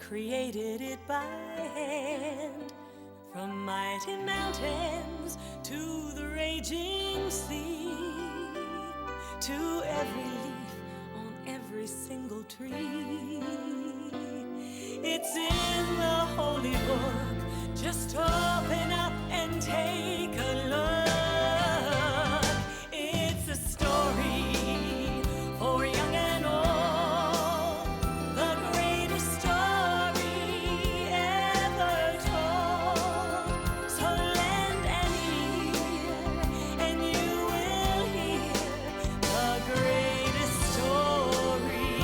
created it by hand. From mighty mountains to the raging sea, to every leaf on every single tree. It's in the holy book. Just open up and take a look. It's a story for young and old, the greatest story ever told. So lend an ear and you will hear the greatest story.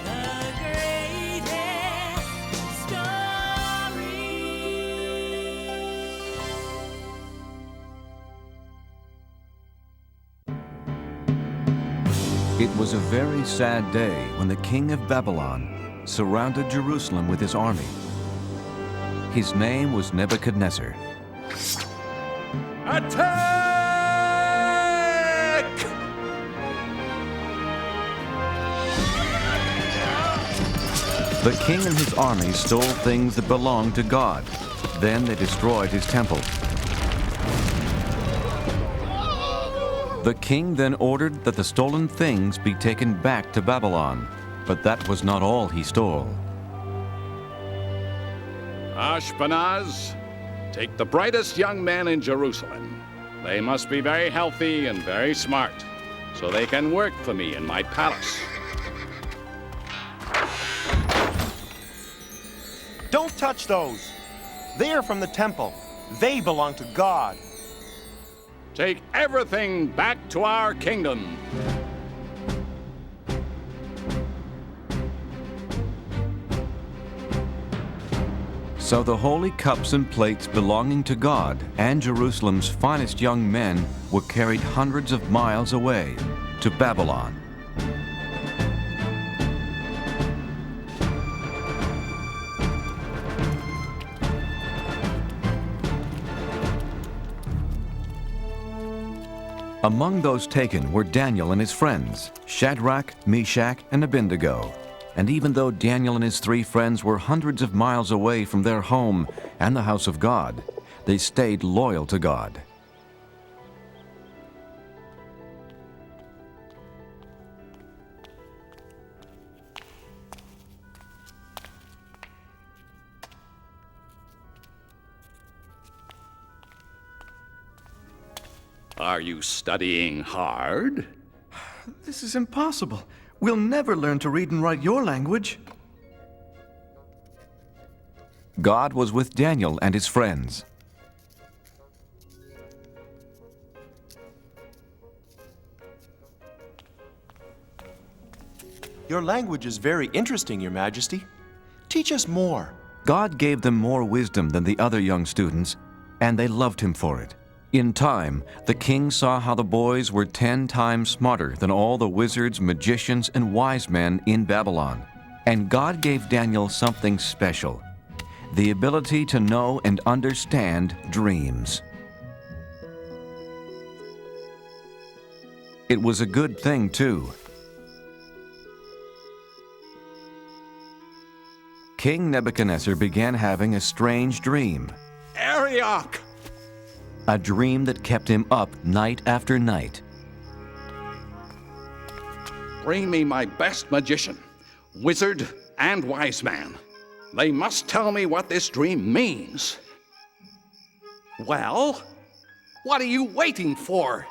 The greatest story. It was a very sad day when the king of Babylon surrounded Jerusalem with his army. His name was Nebuchadnezzar. Attack! The king and his army stole things that belonged to God. Then they destroyed his temple. The king then ordered that the stolen things be taken back to Babylon, but that was not all he stole. Ashpenaz, take the brightest young men in Jerusalem. They must be very healthy and very smart, so they can work for me in my palace. Don't touch those. They are from the temple. They belong to God. Take everything back to our kingdom. So the holy cups and plates belonging to God and Jerusalem's finest young men were carried hundreds of miles away to Babylon. Among those taken were Daniel and his friends, Shadrach, Meshach, and Abednego. And even though Daniel and his 3 friends were hundreds of miles away from their home and the house of God, they stayed loyal to God. Are you studying hard? This is impossible. We'll never learn to read and write your language. God was with Daniel and his friends. Your language is very interesting, Your Majesty. Teach us more. God gave them more wisdom than the other young students, and they loved him for it. In time, the king saw how the boys were 10 times smarter than all the wizards, magicians, and wise men in Babylon. And God gave Daniel something special, the ability to know and understand dreams. It was a good thing, too. King Nebuchadnezzar began having a strange dream. Arioch! A dream that kept him up night after night. Bring me my best magician, wizard, and wise man. They must tell me what this dream means. Well, what are you waiting for?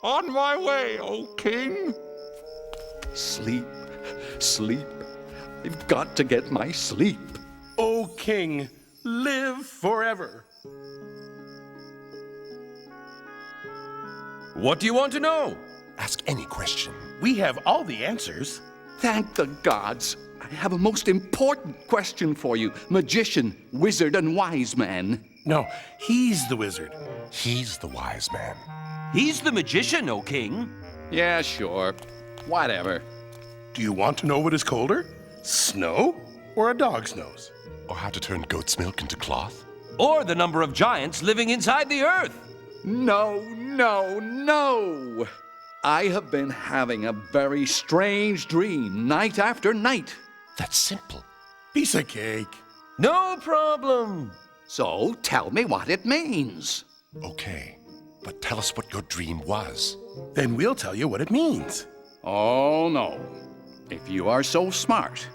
On my way, O king. Sleep, sleep. I've got to get my sleep. O king, live forever. What do you want to know? Ask any question. We have all the answers. Thank the gods. I have a most important question for you, magician, wizard, and wise man. No, he's the wizard. He's the wise man. He's the magician, O king. Yeah, sure. Whatever. Do you want to know what is colder? Snow or a dog's nose? Or how to turn goat's milk into cloth? Or the number of giants living inside the earth. No, no, no! I have been having a very strange dream night after night. That's simple. Piece of cake. No problem. So tell me what it means. Okay, but tell us what your dream was. Then we'll tell you what it means. Oh, no. If you are so smart,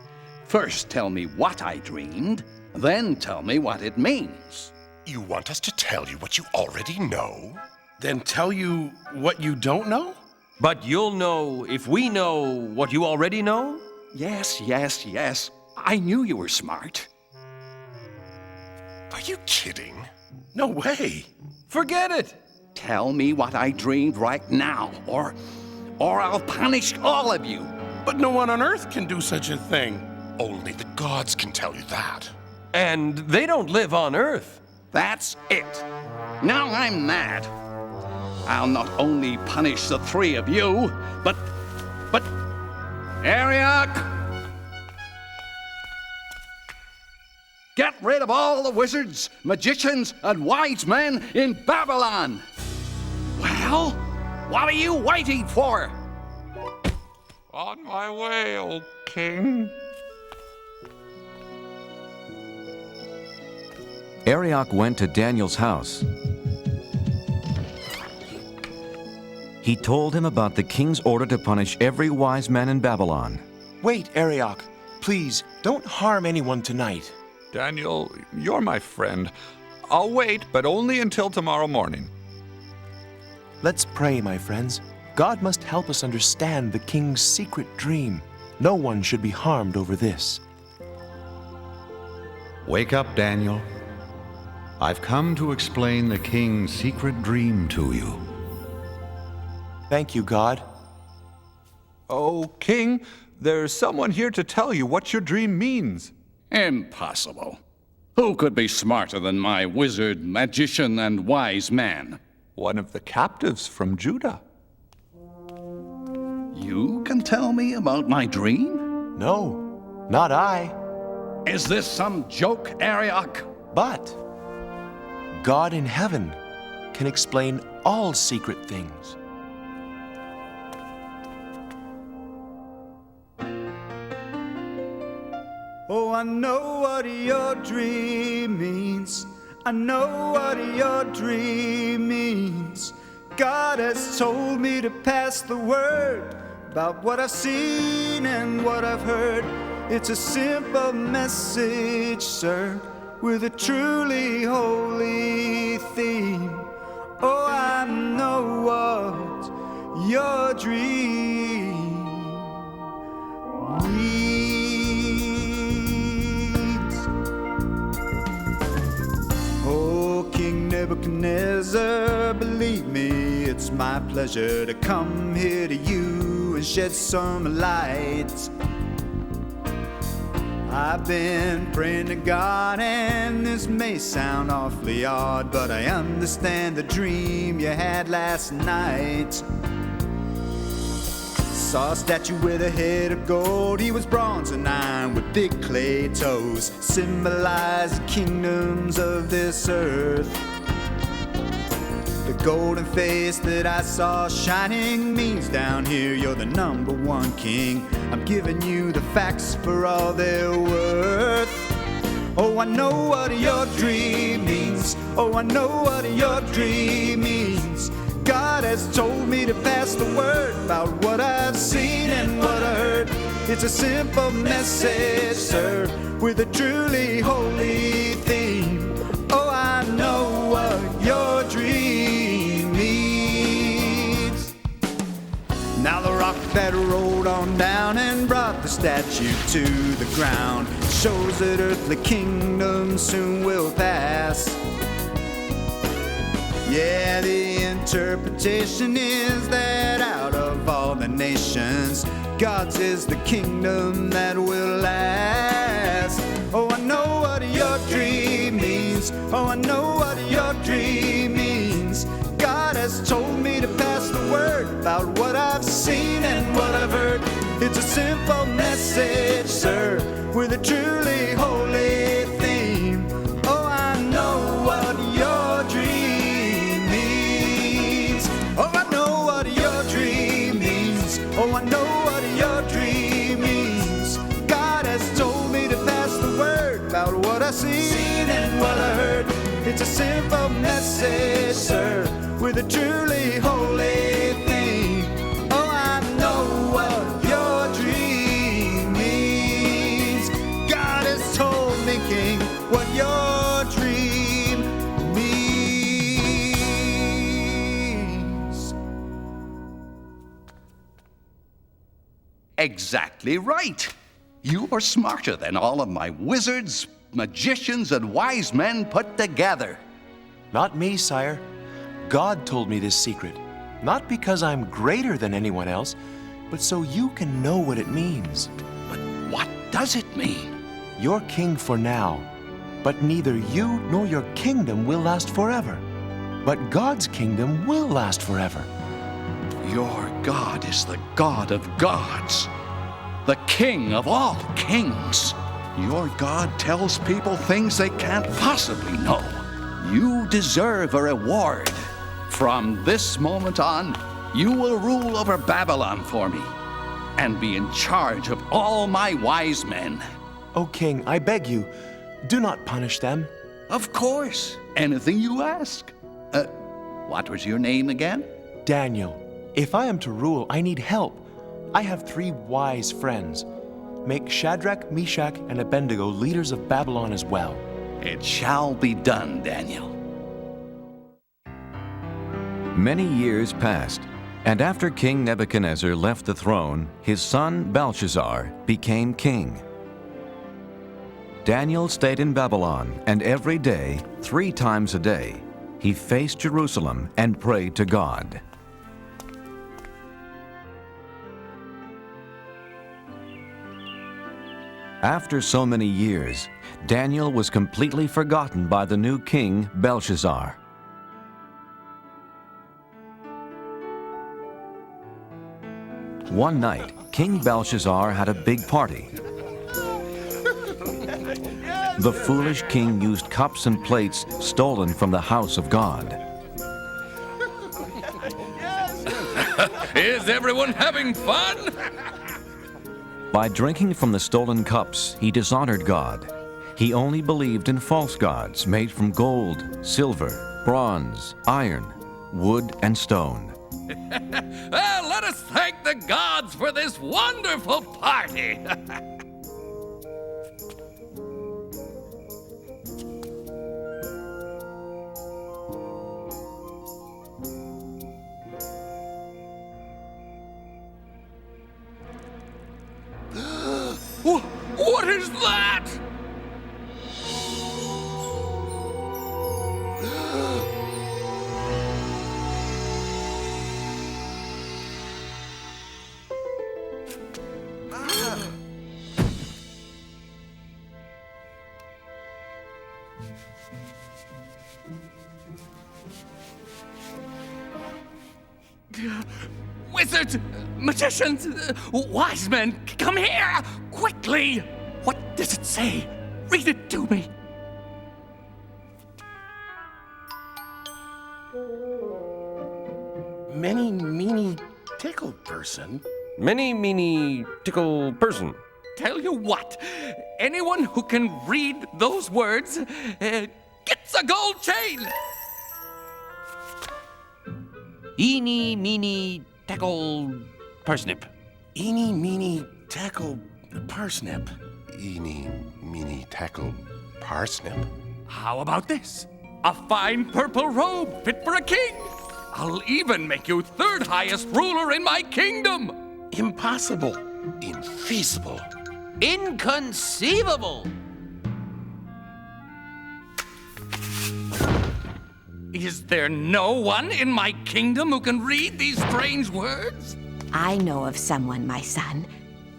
first tell me what I dreamed, then tell me what it means. You want us to tell you what you already know? Then tell you what you don't know? But you'll know if we know what you already know? Yes, yes, yes. I knew you were smart. Are you kidding? No way. Forget it. Tell me what I dreamed right now, or I'll punish all of you. But no one on Earth can do such a thing. Only the gods can tell you that. And they don't live on Earth. That's it. Now I'm mad. I'll not only punish the three of you, but Ariok! Get rid of all the wizards, magicians, and wise men in Babylon! Well, what are you waiting for? On my way, O king. Arioch went to Daniel's house. He told him about the king's order to punish every wise man in Babylon. Wait, Arioch. Please, don't harm anyone tonight. Daniel, you're my friend. I'll wait, but only until tomorrow morning. Let's pray, my friends. God must help us understand the king's secret dream. No one should be harmed over this. Wake up, Daniel. I've come to explain the king's secret dream to you. Thank you, God. Oh, king, there's someone here to tell you what your dream means. Impossible. Who could be smarter than my wizard, magician, and wise man? One of the captives from Judah. You can tell me about my dream? No, not I. Is this some joke, Arioch? But God in heaven can explain all secret things. Oh, I know what your dream means. I know what your dream means. God has told me to pass the word about what I've seen and what I've heard. It's a simple message, sir, with a truly holy theme. Oh, I know what your dream means. Oh, King Nebuchadnezzar, believe me, it's my pleasure to come here to you and shed some light. I've been praying to God, and this may sound awfully odd, but I understand the dream you had last night. Saw a statue with a head of gold. He was bronze and iron with big clay toes, symbolizing kingdoms of this earth. The golden face that I saw shining means down here you're the number one king. I'm giving you the facts for all they're worth. Oh, I know what your dream means. Oh, I know what your dream means. God has told me to pass the word about what I've seen and what I heard. It's a simple message, sir, with a truly holy theme. Oh, I know what your dream means. Now the rock that rolled on down and brought the statue to the ground shows that earthly kingdoms soon will pass. Yeah, the interpretation is that out of all the nations, God's is the kingdom that will last. Oh, I know what your dream means. Oh, I know what your dream means. God has told me to pass the word about what I've seen and what I've heard. It's a simple message, sir, with a truly holy theme. Oh, I know what your dream means. Oh, I know what your dream Oh, I know what your dream means. God has told me to pass the word about what I seen and what I heard. It's a simple message, sir, with a truly holy theme. Oh, I know what your dream means. God has told me, King, what your dream means. Exactly right. You are smarter than all of my wizards, magicians, and wise men put together. Not me, sire. God told me this secret. Not because I'm greater than anyone else, but so you can know what it means. But what does it mean? You're king for now, but neither you nor your kingdom will last forever. But God's kingdom will last forever. Your God is the God of gods, the King of all kings. Your God tells people things they can't possibly know. You deserve a reward. From this moment on, you will rule over Babylon for me and be in charge of all my wise men. O king, I beg you, do not punish them. Of course, anything you ask. What was your name again? Daniel, if I am to rule, I need help. I have 3 wise friends. Make Shadrach, Meshach, and Abednego leaders of Babylon as well. It shall be done, Daniel. Many years passed, and after King Nebuchadnezzar left the throne, his son Belshazzar became king. Daniel stayed in Babylon, and every day, 3 times a day, he faced Jerusalem and prayed to God. After so many years, Daniel was completely forgotten by the new king, Belshazzar. One night, King Belshazzar had a big party. The foolish king used cups and plates stolen from the house of God. Is everyone having fun? By drinking from the stolen cups, he dishonored God. He only believed in false gods made from gold, silver, bronze, iron, wood, and stone. Let us thank the gods for this wonderful party. What is that? Wizards, magicians, wise men, come here, quickly! What does it say? Read it to me. Many, meany, tickled person. Many, meany, tickle person. Tell you what, anyone who can read those words gets a gold chain. Eeny, meeny, tackle, parsnip. Eeny, meeny, tackle, parsnip. Eeny, meeny, tackle, parsnip. How about this? A fine purple robe fit for a king. I'll even make you 3rd highest ruler in my kingdom. Impossible. Infeasible. Inconceivable. Is there no one in my kingdom who can read these strange words? I know of someone, my son.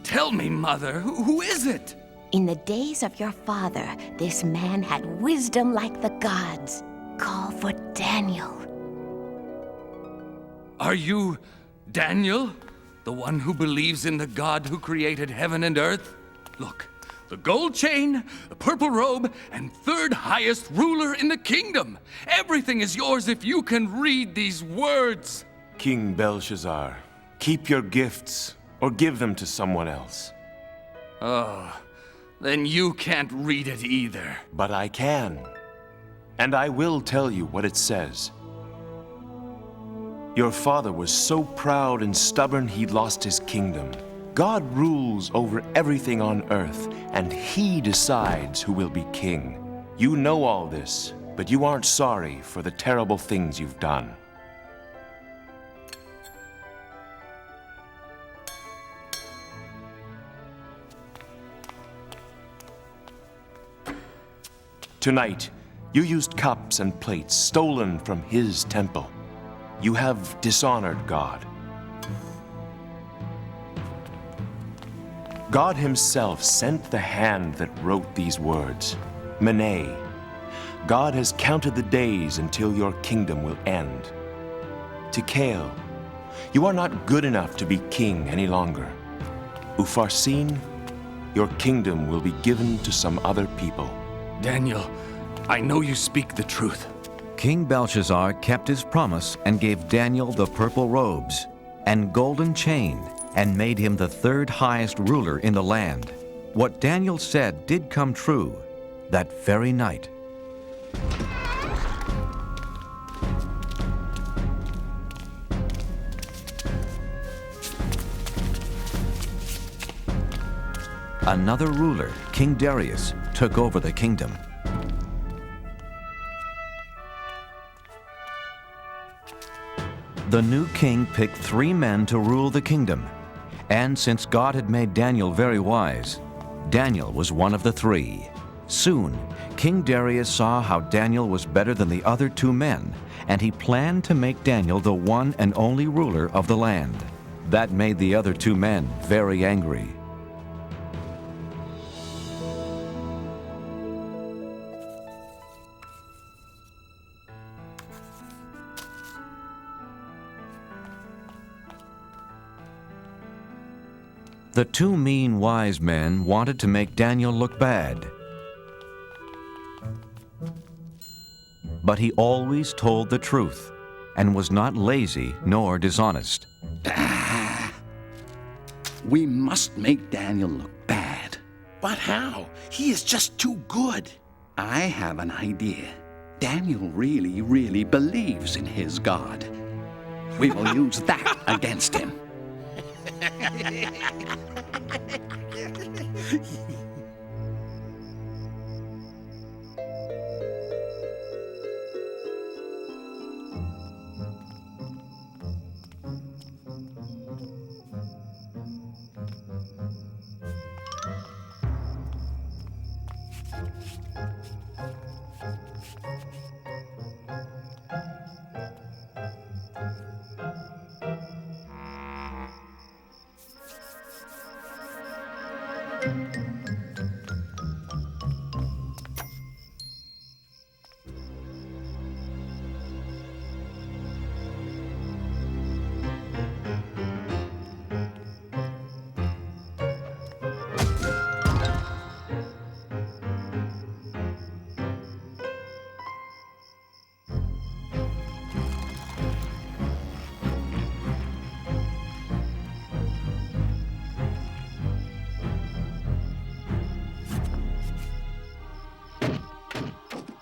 Tell me, Mother, who is it? In the days of your father, this man had wisdom like the gods. Call for Daniel. Are you Daniel, the one who believes in the God who created heaven and earth? Look, the gold chain, the purple robe, and 3rd highest ruler in the kingdom. Everything is yours if you can read these words. King Belshazzar, Keep your gifts, or give them to someone else. Oh, then you can't read it either. But I can. And I will tell you what it says. Your father was so proud and stubborn he lost his kingdom. God rules over everything on earth, and he decides who will be king. You know all this, but you aren't sorry for the terrible things you've done. Tonight, you used cups and plates stolen from his temple. You have dishonored God. God himself sent the hand that wrote these words, Mene. God has counted the days until your kingdom will end. Tikal, you are not good enough to be king any longer. Upharsin, your kingdom will be given to some other people. Daniel, I know you speak the truth. King Belshazzar kept his promise and gave Daniel the purple robes and golden chain and made him the third highest ruler in the land. What Daniel said did come true that very night. Another ruler, King Darius, took over the kingdom. The new king picked 3 men to rule the kingdom, and since God had made Daniel very wise, Daniel was one of the 3. Soon, King Darius saw how Daniel was better than the other 2 men, and he planned to make Daniel the one and only ruler of the land. That made the other 2 men very angry. The 2 mean wise men wanted to make Daniel look bad. But he always told the truth and was not lazy nor dishonest. We must make Daniel look bad. But how? He is just too good. I have an idea. Daniel really, really believes in his God. We will use that against him.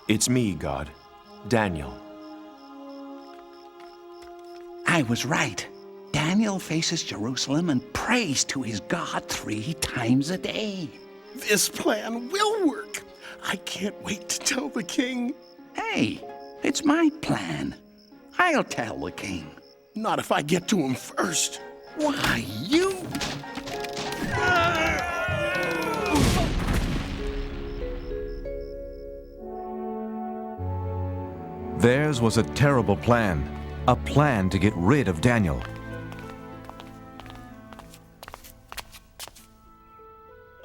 It's me, God. Daniel. I was right. Daniel faces Jerusalem and prays to his God 3 times a day. This plan will work. I can't wait to tell the king. Hey, it's my plan. I'll tell the king. Not if I get to him first. Why, you... Theirs was a terrible plan, a plan to get rid of Daniel.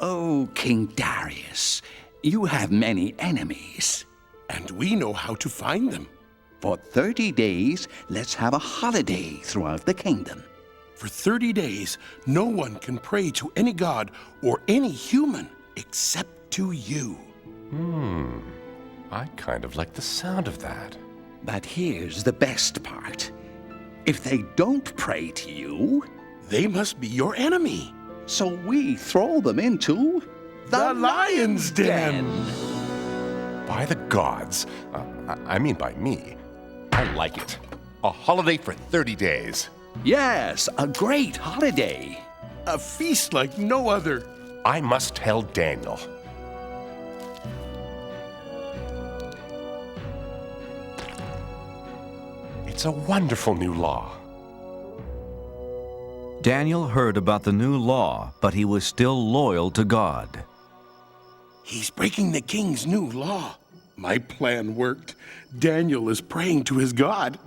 Oh, King Darius, you have many enemies. And we know how to find them. For 30 days, let's have a holiday throughout the kingdom. For 30 days, no one can pray to any god or any human except to you. I kind of like the sound of that. But here's the best part. If they don't pray to you, They must be your enemy. So we throw them into the lion's den. By the gods, I mean by me, I like it. A holiday for 30 days. Yes, a great holiday. A feast like no other. I must tell Daniel. It's a wonderful new law. Daniel heard about the new law, but he was still loyal to God. He's breaking the king's new law. My plan worked. Daniel is praying to his God.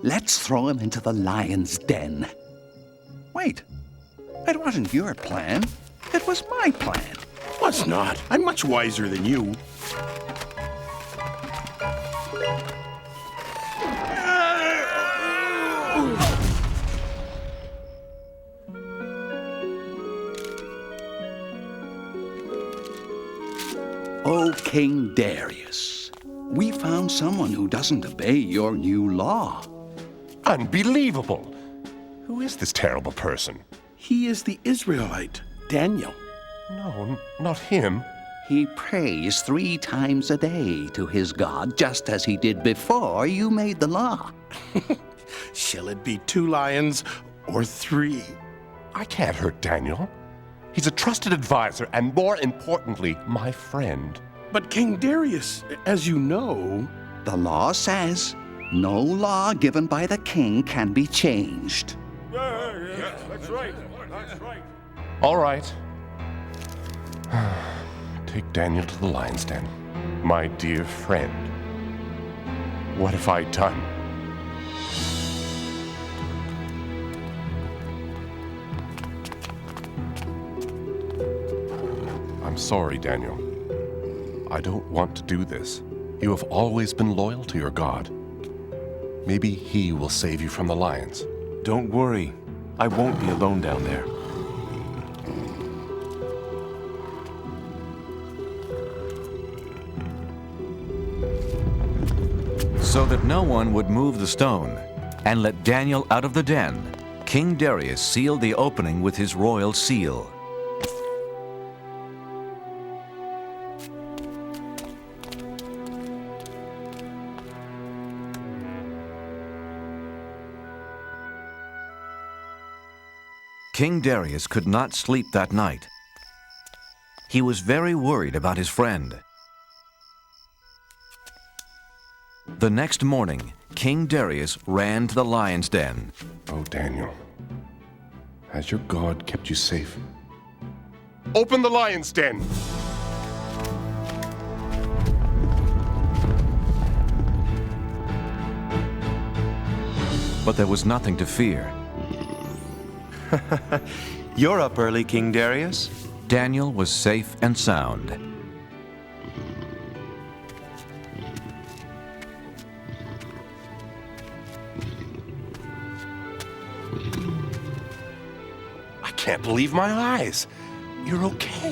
Let's throw him into the lion's den. Wait, it wasn't your plan. It was my plan. Was not. I'm much wiser than you. Oh, King Darius, we found someone who doesn't obey your new law. Unbelievable! Who is this terrible person? He is the Israelite, Daniel. No, not him. He prays 3 times a day to his God, just as he did before you made the law. Shall it be 2 lions or 3? I can't hurt Daniel. He's a trusted advisor and, more importantly, my friend. But King Darius, as you know... The law says no law given by the king can be changed. Yeah, that's right. That's right. All right. Take Daniel to the lion's den. My dear friend. What have I done? I'm sorry, Daniel. I don't want to do this. You have always been loyal to your God. Maybe he will save you from the lions. Don't worry. I won't be alone down there. So that no one would move the stone and let Daniel out of the den, King Darius sealed the opening with his royal seal. King Darius could not sleep that night. He was very worried about his friend. The next morning, King Darius ran to the lion's den. Oh, Daniel, has your God kept you safe? Open the lion's den! But there was nothing to fear. You're up early, King Darius. Daniel was safe and sound. I can't believe my eyes. You're okay.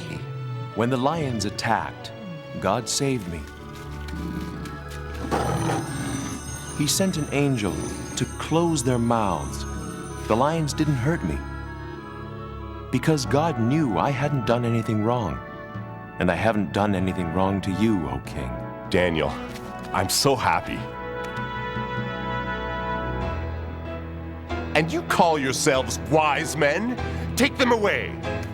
When the lions attacked, God saved me. He sent an angel to close their mouths. The lions didn't hurt me. Because God knew I hadn't done anything wrong. And I haven't done anything wrong to you, O King. Daniel, I'm so happy. And you call yourselves wise men? Take them away.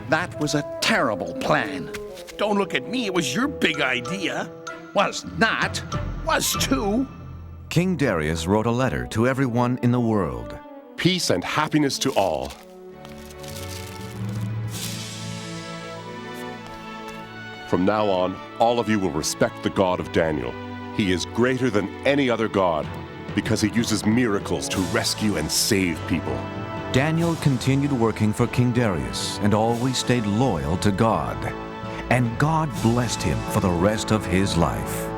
That was a terrible plan. Don't look at me, it was your big idea. Was not. Was too. King Darius wrote a letter to everyone in the world. Peace and happiness to all. From now on, all of you will respect the God of Daniel. He is greater than any other God because he uses miracles to rescue and save people. Daniel continued working for King Darius and always stayed loyal to God. And God blessed him for the rest of his life.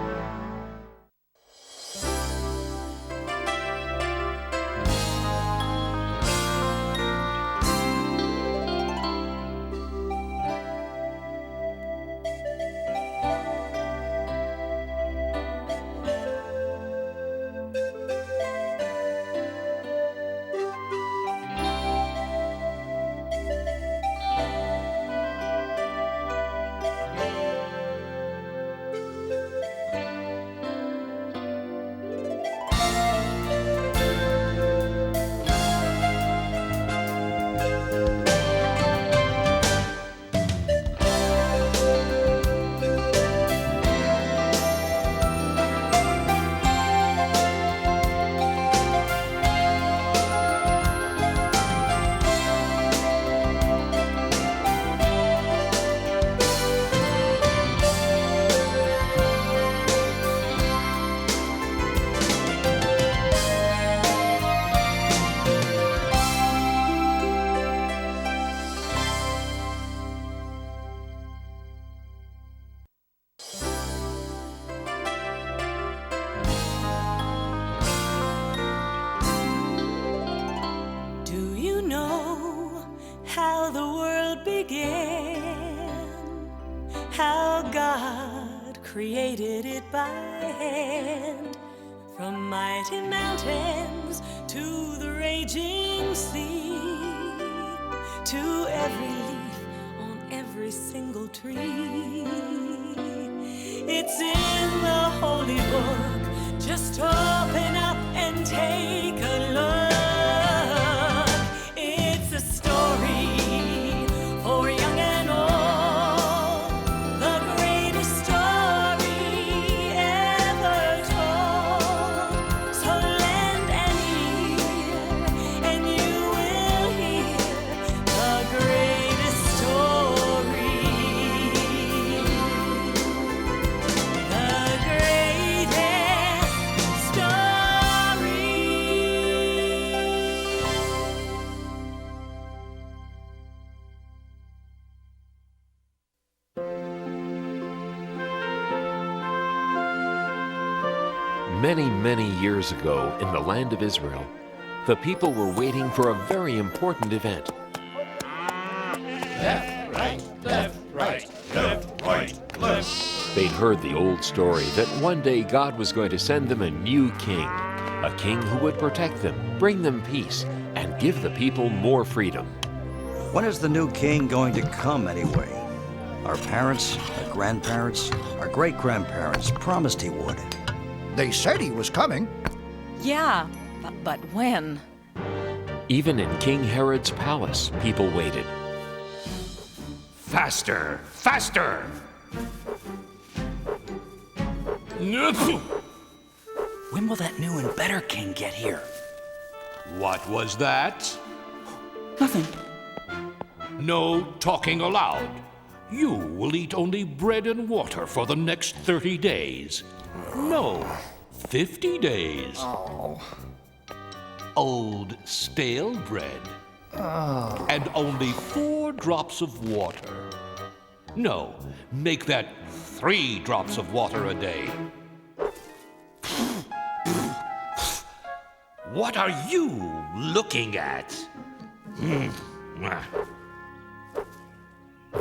the world began, how God created it by hand, from mighty mountains to the raging sea, to every leaf on every single tree. It's in the holy book. Just open up and take a look. It's a story for young and old, the greatest story ever told. So lend an ear and you will hear the greatest story. The greatest story. Many, many years ago, in the land of Israel, the people were waiting for a very important event. Left, right, left, right, left, right, left. They'd heard the old story that one day God was going to send them a new king, a king who would protect them, bring them peace, and give the people more freedom. When is the new king going to come anyway? Our parents, our grandparents, our great-grandparents promised he would. They said he was coming. Yeah, but when? Even in King Herod's palace, people waited. Faster, faster! When will that new and better king get here? What was that? Nothing. No talking aloud. You will eat only bread and water for the next 30 days. No, 50 days. Oh. Old stale bread. And only 4 drops of water. No, make that 3 drops of water a day. What are you looking at?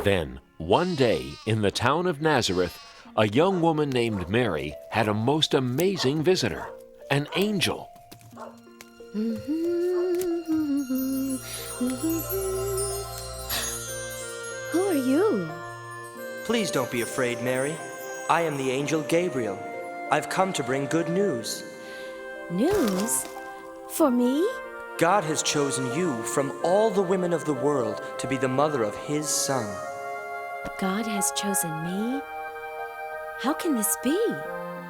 Then, one day, in the town of Nazareth, a young woman named Mary had a most amazing visitor, an angel. Who are you? Please don't be afraid, Mary. I am the angel Gabriel. I've come to bring good news. News? For me? God has chosen you from all the women of the world to be the mother of His Son. God has chosen me? How can this be?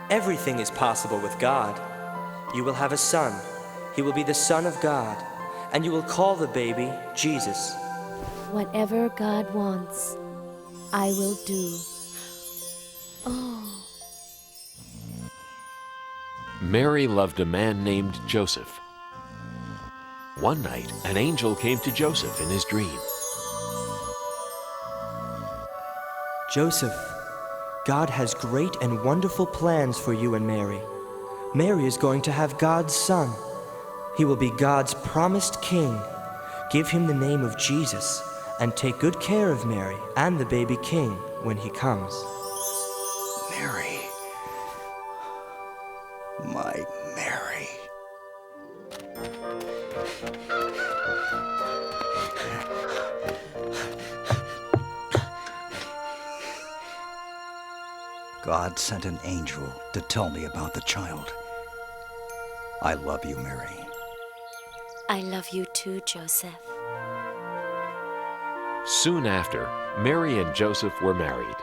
Everything is possible with God. You will have a son. He will be the Son of God, and you will call the baby Jesus. Whatever God wants, I will do. Oh. Mary loved a man named Joseph. One night, an angel came to Joseph in his dream. Joseph, God has great and wonderful plans for you and Mary. Mary is going to have God's son. He will be God's promised king. Give him the name of Jesus, and take good care of Mary and the baby king when he comes. Mary. My Mary. God sent an angel to tell me about the child. I love you, Mary. I love you too, Joseph. Soon after, Mary and Joseph were married.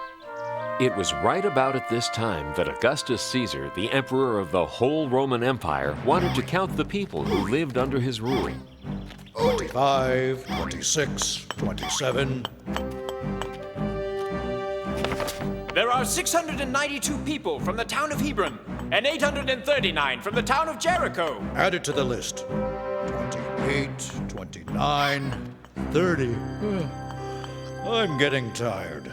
It was right about at this time that Augustus Caesar, the emperor of the whole Roman Empire, wanted to count the people who lived under his rule. 25, 26, 27. There are 692 people from the town of Hebron, and 839 from the town of Jericho. Add it to the list. 28, 29, 30. I'm getting tired.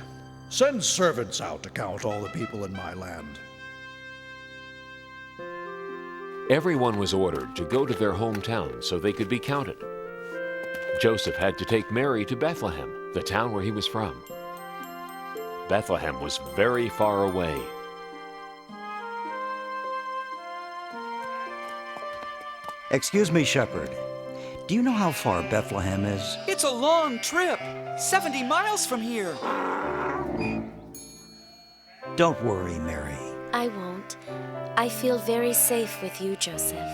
Send servants out to count all the people in my land. Everyone was ordered to go to their hometown so they could be counted. Joseph had to take Mary to Bethlehem, the town where he was from. Bethlehem was very far away. Excuse me, shepherd. Do you know how far Bethlehem is? It's a long trip. 70 miles from here. Don't worry, Mary. I won't. I feel very safe with you, Joseph.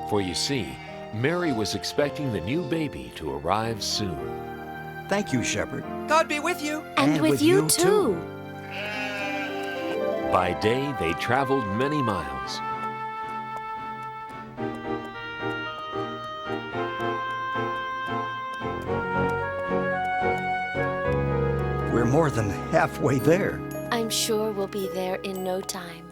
For you see, Mary was expecting the new baby to arrive soon. Thank you, shepherd. God be with you. And with you too. By day, they traveled many miles. We're more than halfway there. I'm sure we'll be there in no time.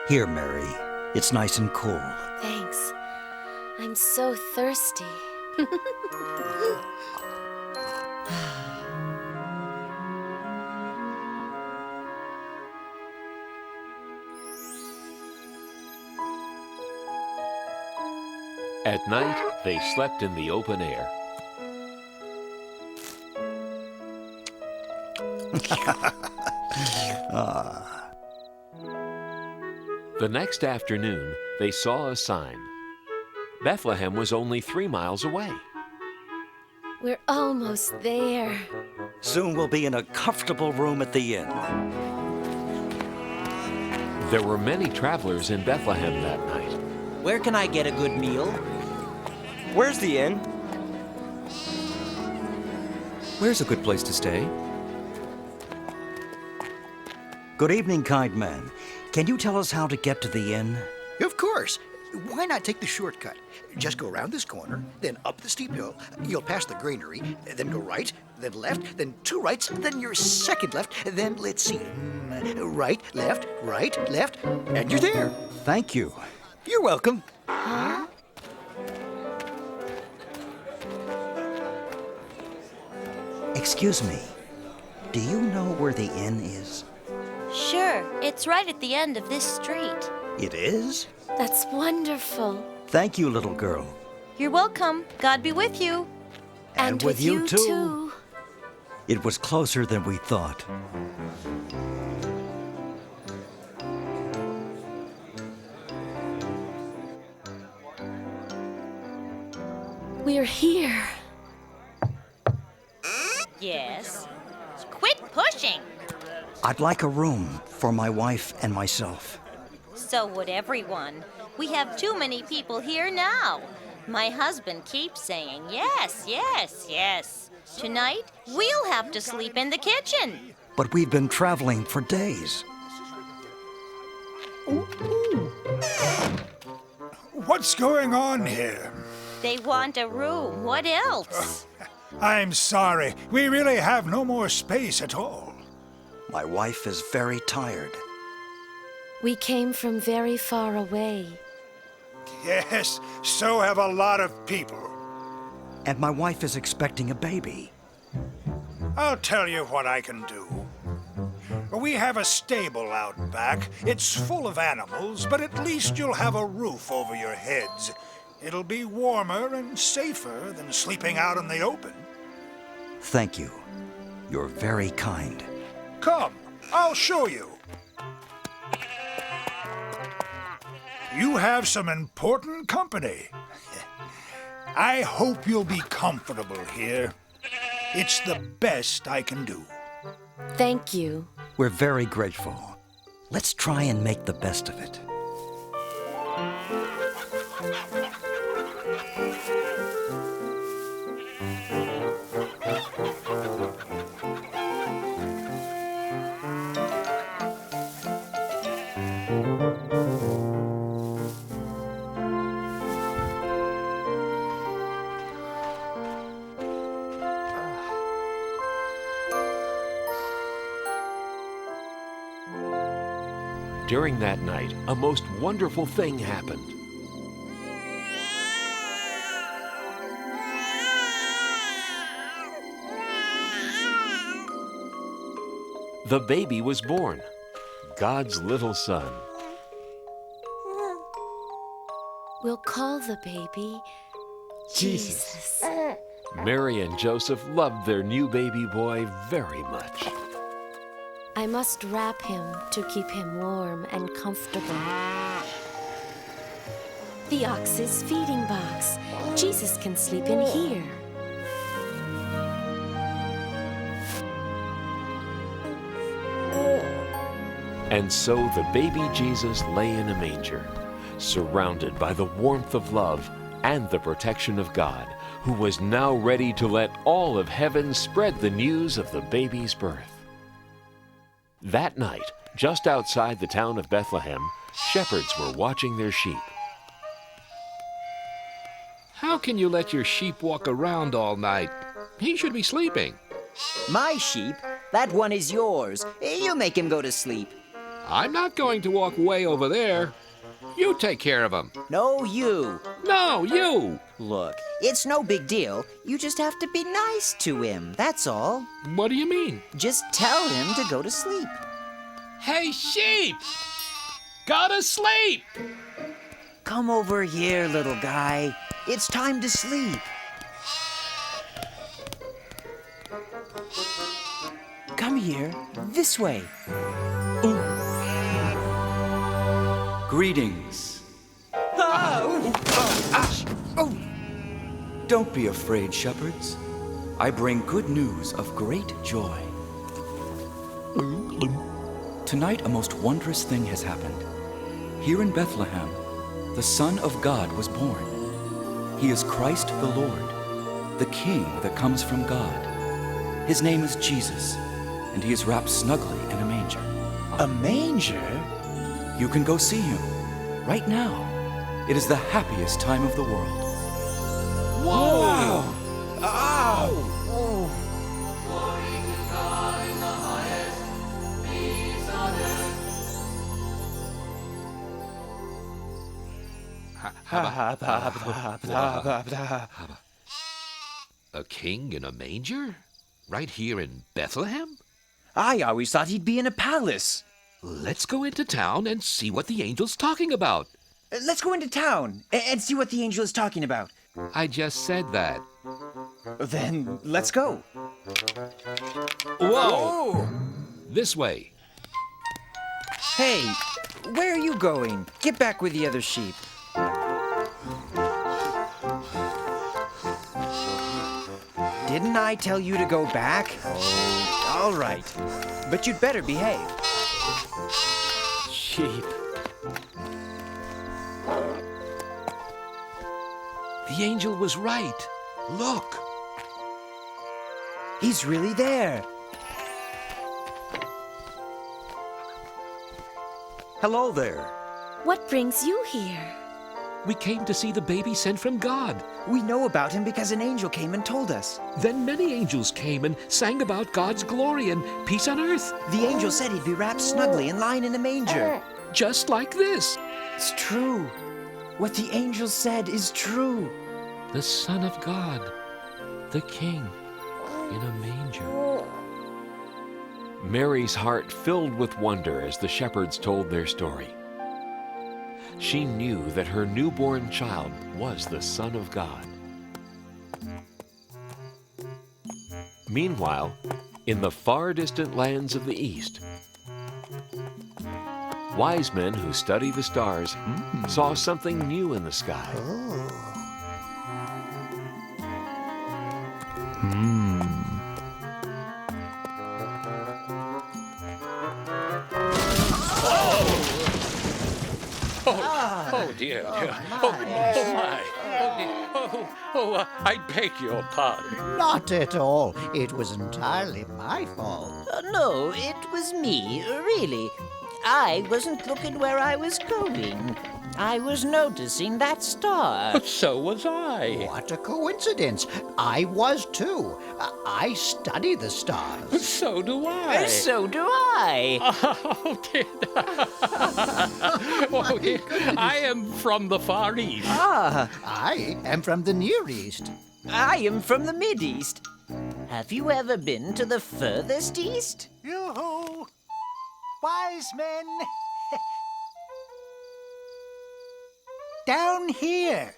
Here, Mary. It's nice and cool. Thanks. I'm so thirsty. At night, they slept in the open air. The next afternoon, they saw a sign. Bethlehem was only 3 miles away. We're almost there. Soon we'll be in a comfortable room at the inn. There were many travelers in Bethlehem that night. Where can I get a good meal? Where's the inn? Where's a good place to stay? Good evening, kind man. Can you tell us how to get to the inn? Of course. Why not take the shortcut? Just go around this corner, then up the steep hill. You'll pass the granary, then go right, then left, then 2 rights, then your second left, then let's see. Right, left, and you're there. Thank you. You're welcome. Huh? Excuse me. Do you know where the inn is? Sure, it's right at the end of this street. It is? That's wonderful. Thank you, little girl. You're welcome. God be with you. And with you too. It was closer than we thought. We're here. Yes. Quit pushing. I'd like a room for my wife and myself. So would everyone. We have too many people here now. My husband keeps saying yes, yes, yes. Tonight, we'll have to sleep in the kitchen. But we've been traveling for days. What's going on here? They want a room. What else? I'm sorry. We really have no more space at all. My wife is very tired. We came from very far away. Yes, so have a lot of people. And my wife is expecting a baby. I'll tell you what I can do. We have a stable out back. It's full of animals, but at least you'll have a roof over your heads. It'll be warmer and safer than sleeping out in the open. Thank you. You're very kind. Come, I'll show you. You have some important company. I hope you'll be comfortable here. It's the best I can do. Thank you. We're very grateful. Let's try and make the best of it. During that night, a most wonderful thing happened. The baby was born, God's little son. We'll call the baby Jesus. Mary and Joseph loved their new baby boy very much. I must wrap him to keep him warm and comfortable. The ox's feeding box. Jesus can sleep in here. And so the baby Jesus lay in a manger, surrounded by the warmth of love and the protection of God, who was now ready to let all of heaven spread the news of the baby's birth. That night, just outside the town of Bethlehem, shepherds were watching their sheep. How can you let your sheep walk around all night? He should be sleeping. My sheep? That one is yours. You make him go to sleep. I'm not going to walk way over there. You take care of him. No, you. No, you. Look, it's no big deal. You just have to be nice to him, that's all. What do you mean? Just tell him to go to sleep. Hey, sheep! Go to sleep! Come over here, little guy. It's time to sleep. Come here, this way. Greetings. Don't be afraid, shepherds. I bring good news of great joy. Tonight, a most wondrous thing has happened. Here in Bethlehem, the Son of God was born. He is Christ the Lord, the King that comes from God. His name is Jesus, and he is wrapped snugly in a manger. A manger? You can go see him right now. It is the happiest time of the world. Whoa! Wow. Ow! A king in a manger? Right here in Bethlehem? I always thought he'd be in a palace. Let's go into town and see what the angel's talking about. Let's go into town and see what the angel is talking about. I just said that. Then let's go. Whoa! This way. Hey, where are you going? Get back with the other sheep. Didn't I tell you to go back? Oh, all right. But you'd better behave. Sheep. The angel was right. Look. He's really there. Hello there. What brings you here? We came to see the baby sent from God. We know about him because an angel came and told us. Then many angels came and sang about God's glory and peace on earth. The angel said he'd be wrapped snugly and lying in a manger. Just like this. It's true. What the angel said is true. The Son of God, the King, in a manger. Mary's heart filled with wonder as the shepherds told their story. She knew that her newborn child was the Son of God. Meanwhile, in the far distant lands of the East, wise men who study the stars saw something new in the sky. Oh dear. Oh my. I beg your pardon. Not at all. It was entirely my fault. No, it was me, really. I wasn't looking where I was going. I was noticing that star. So was I. What a coincidence. I was too. I study the stars. So do I. So do I. Oh, dear. Oh, dear. I am from the Far East. Ah, I am from the Near East. I am from the Mid-East. Have you ever been to the furthest east? Yoo-hoo! Wise men! down here.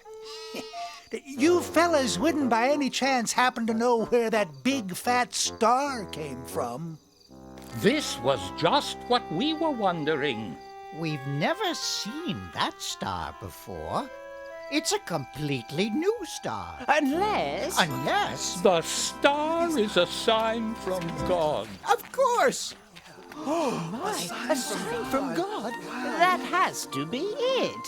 You fellas wouldn't by any chance happen to know where that big fat star came from? This was just what we were wondering. We've never seen that star before. It's a completely new star. Unless... The star is a sign from God. Of course! Oh, my. A sign from God? That has to be it.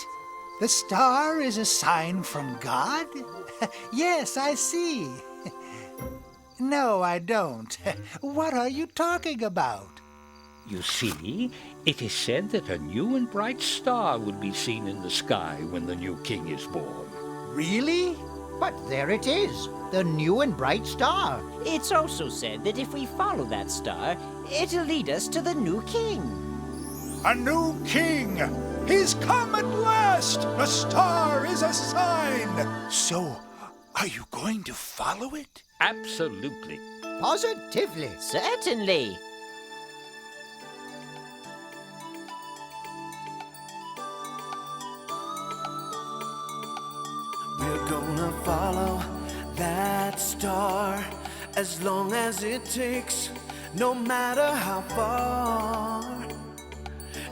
The star is a sign from God? Yes, I see. No, I don't. What are you talking about? You see, it is said that a new and bright star will be seen in the sky when the new king is born. Really? But there it is, the new and bright star. It's also said that if we follow that star, it'll lead us to the new king. A new king! He's come at last! The star is a sign! So, are you going to follow it? Absolutely. Positively. Certainly. We're gonna follow that star as long as it takes, no matter how far,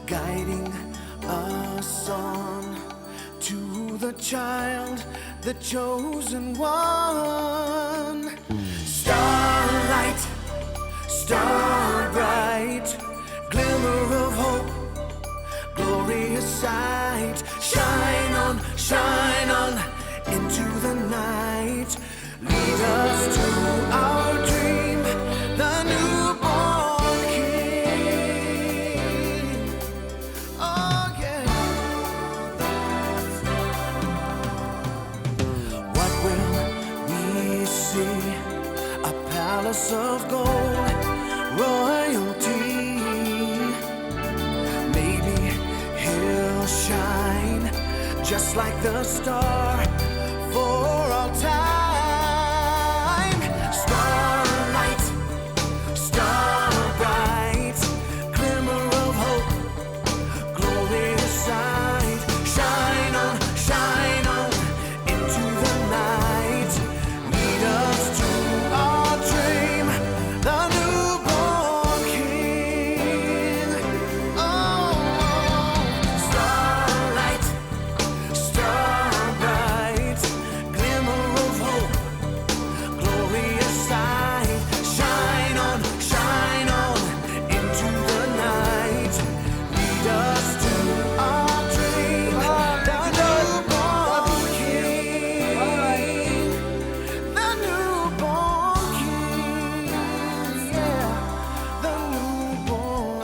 guiding us on to the child, the chosen one. Starlight, star bright, glimmer of hope, glorious sight. Shine on into the night. Lead us to our dream, the newborn king. Oh, yeah. What will we see? A palace of gold, royalty. Maybe he'll shine just like the star for all time. Starlight, star bright, glimmer of hope, glorious sight. Shine on into the night. Lead us to our dream, the newborn king. Oh, starlight, star bright, glimmer of hope, glorious sight. Shine on into the night. Lead us to our dream, the newborn king. The newborn king, yeah, the newborn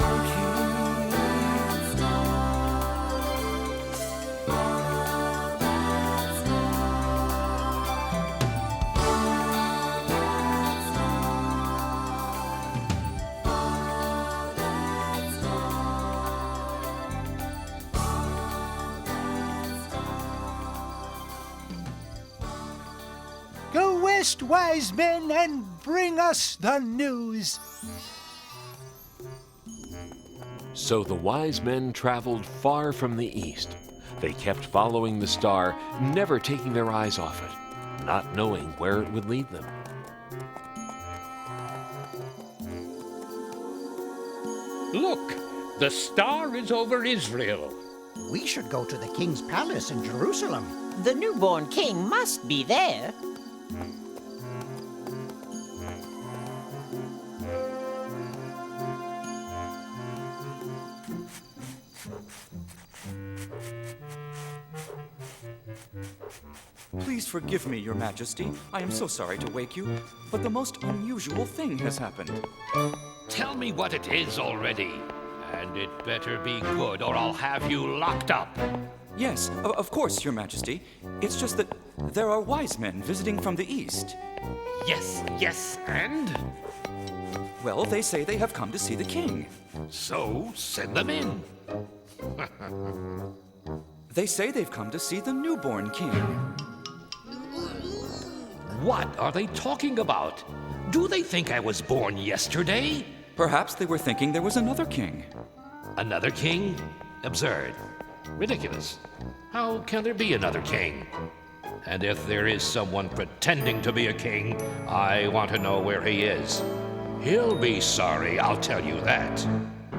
Go west, wise men, and bring us the news. So the wise men traveled far from the east. They kept following the star, never taking their eyes off it, not knowing where it would lead them. Look, the star is over Israel. We should go to the king's palace in Jerusalem. The newborn king must be there. Please forgive me, Your Majesty. I am so sorry to wake you, but the most unusual thing has happened. Tell me what it is already. And it better be good, or I'll have you locked up. Yes, of course, Your Majesty. It's just that there are wise men visiting from the east. Yes, and? Well, they say they have come to see the king. So, send them in. They say they've come to see the newborn king. What are they talking about? Do they think I was born yesterday? Perhaps they were thinking there was another king. Another king? Absurd. Ridiculous. How can there be another king? And if there is someone pretending to be a king, I want to know where he is. He'll be sorry, I'll tell you that.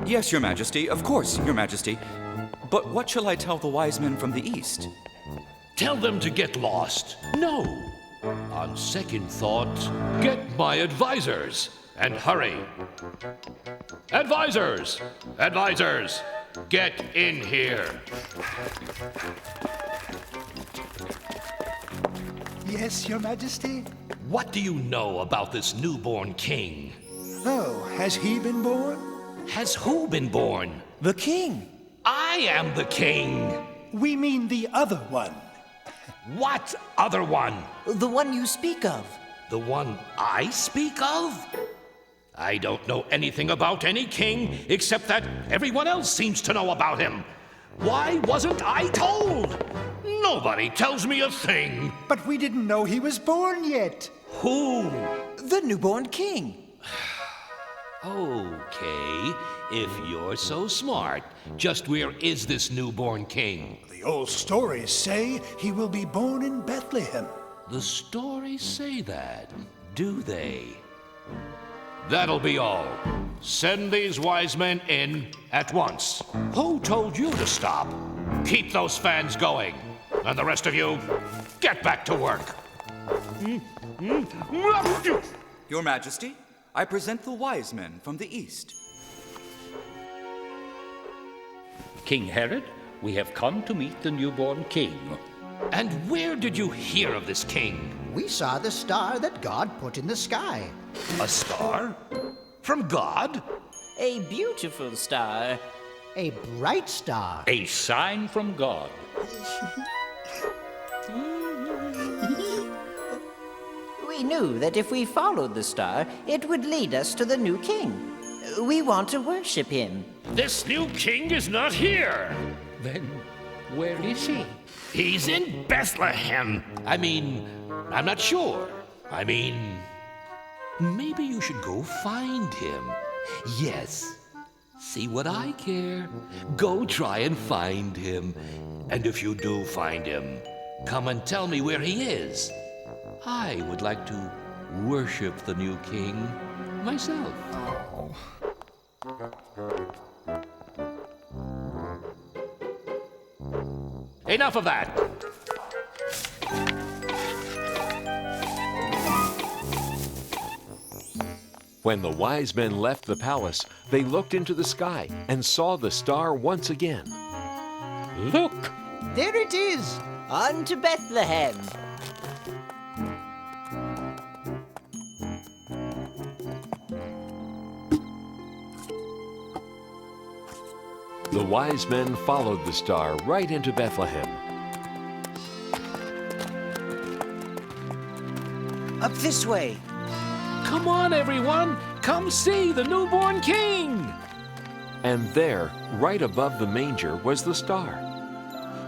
Yes, Your Majesty, of course, Your Majesty. But what shall I tell the wise men from the east? Tell them to get lost. No. On second thought, get my advisors. And hurry. Advisors! Advisors! Get in here. Yes, Your Majesty? What do you know about this newborn king? Oh, has he been born? Has who been born? The king. I am the king. We mean the other one. What other one? The one you speak of. The one I speak of? I don't know anything about any king except that everyone else seems to know about him. Why wasn't I told? Nobody tells me a thing. But we didn't know he was born yet. Who? The newborn king. Okay, if you're so smart, just where is this newborn king? The old stories say he will be born in Bethlehem. The stories say that, do they? That'll be all. Send these wise men in at once. Who told you to stop? Keep those fans going. And the rest of you, get back to work. Your Majesty, I present the wise men from the east. King Herod, we have come to meet the newborn king. And where did you hear of this king? We saw the star that God put in the sky. A star? From God? A beautiful star. A bright star. A sign from God. We knew that if we followed the star, it would lead us to the new king. We want to worship him. This new king is not here. Then where is he? He's in Bethlehem. I'm not sure. Maybe you should go find him. Yes. See what I care. Go try and find him. And if you do find him, come and tell me where he is. I would like to worship the new king myself. Enough of that. When the wise men left the palace, they looked into the sky and saw the star once again. Look! There it is! On to Bethlehem! The wise men followed the star right into Bethlehem. Up this way. Come on, everyone! Come see the newborn king! And there, right above the manger, was the star.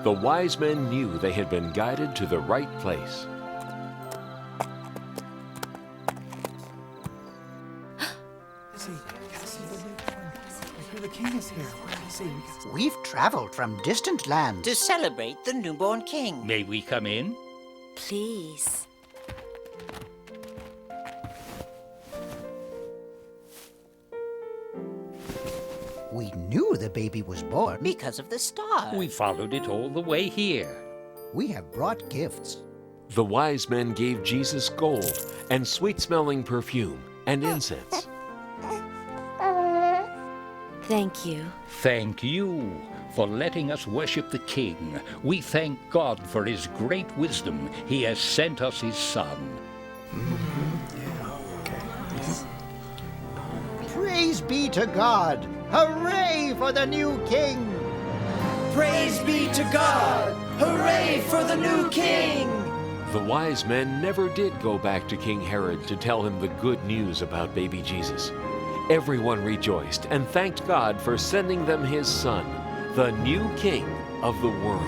The wise men knew they had been guided to the right place. The king is here. We've traveled from distant lands to celebrate the newborn king. May we come in? Please. We knew the baby was born because of the star. We followed it all the way here. We have brought gifts. The wise men gave Jesus gold and sweet-smelling perfume and incense. Thank you. Thank you for letting us worship the king. We thank God for his great wisdom. He has sent us his son. Praise be to God! Hooray for the new king! Praise be to God! Hooray for the new king! The wise men never did go back to King Herod to tell him the good news about baby Jesus. Everyone rejoiced and thanked God for sending them his son, the new king of the world.